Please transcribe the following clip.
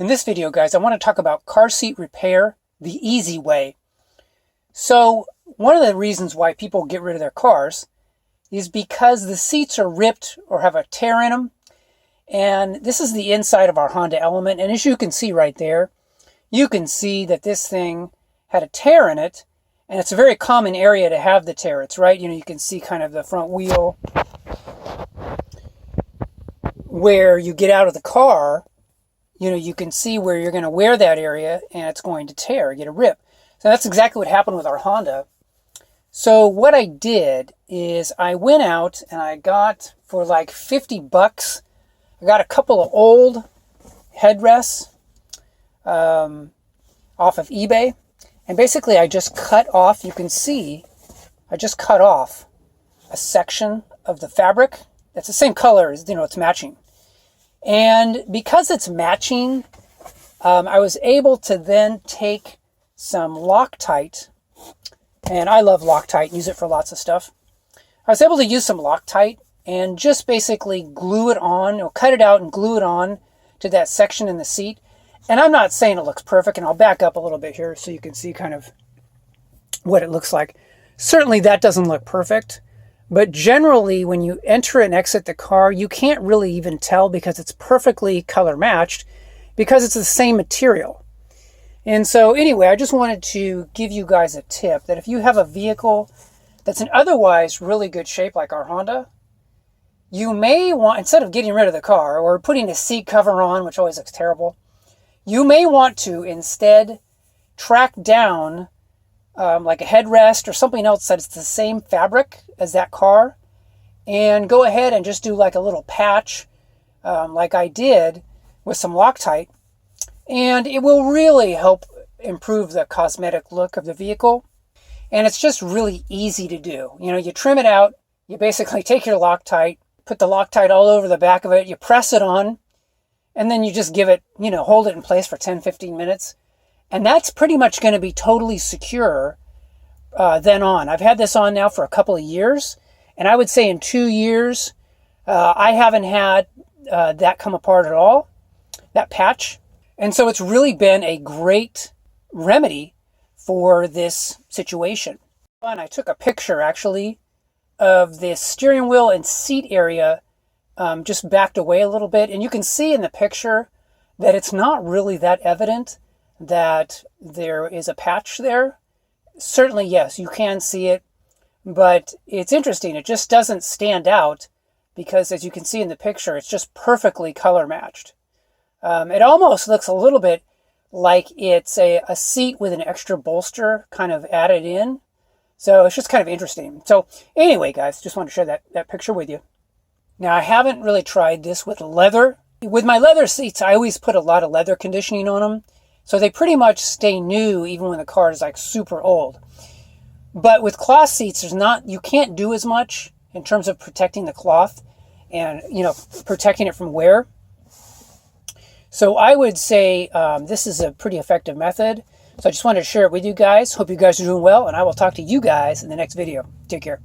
In this video, guys, I want to talk about car seat repair the easy way. So one of the reasons why people get rid of their cars is because the seats are ripped or have a tear in them. And this is the inside of our Honda Element. And as you can see right there, you can see that this thing had a tear in it. And it's a very common area to have the tear. It's right, you can see kind of the front wheel where you get out of the car. You can see where you're going to wear that area and it's going to tear, get a rip. So that's exactly what happened with our Honda. So what I did is I went out and I got, for like $50, I got a couple of old headrests off of eBay. And basically I just cut off, you can see, I just cut off a section of the fabric. That's the same color as, it's matching. And because it's matching, I was able to then take some Loctite, and I love Loctite, use it for lots of stuff. I was able to use some Loctite and just basically glue it on, or cut it out and glue it on to that section in the seat. And I'm not saying it looks perfect, and I'll back up a little bit here so you can see kind of what it looks like. Certainly that doesn't look perfect. But generally, when you enter and exit the car, you can't really even tell because it's perfectly color matched because it's the same material. And so anyway, I just wanted to give you guys a tip that if you have a vehicle that's in otherwise really good shape like our Honda, you may want, instead of getting rid of the car or putting a seat cover on, which always looks terrible, you may want to instead track down like a headrest or something else that's the same fabric as that car, and go ahead and just do like a little patch like I did with some Loctite, and it will really help improve the cosmetic look of the vehicle. And it's just really easy to do. You trim it out, you basically take your Loctite, put the Loctite all over the back of it, you press it on, and then you just give it, hold it in place for 10-15 minutes. And that's pretty much going to be totally secure then on. I've had this on now for a couple of years, and I would say in 2 years, I haven't had that come apart at all, that patch. And so it's really been a great remedy for this situation. And I took a picture, actually, of the steering wheel and seat area just backed away a little bit. And you can see in the picture that it's not really that evident that there is a patch there. Certainly, yes, you can see it, but it's interesting. It just doesn't stand out because, as you can see in the picture, it's just perfectly color matched. It almost looks a little bit like it's a seat with an extra bolster kind of added in. So it's just kind of interesting. So anyway, guys, just wanted to share that picture with you. Now, I haven't really tried this with leather. With my leather seats, I always put a lot of leather conditioning on them. So they pretty much stay new even when the car is like super old. But with cloth seats, you can't do as much in terms of protecting the cloth and, protecting it from wear. So I would say this is a pretty effective method. So I just wanted to share it with you guys. Hope you guys are doing well, and I will talk to you guys in the next video. Take care.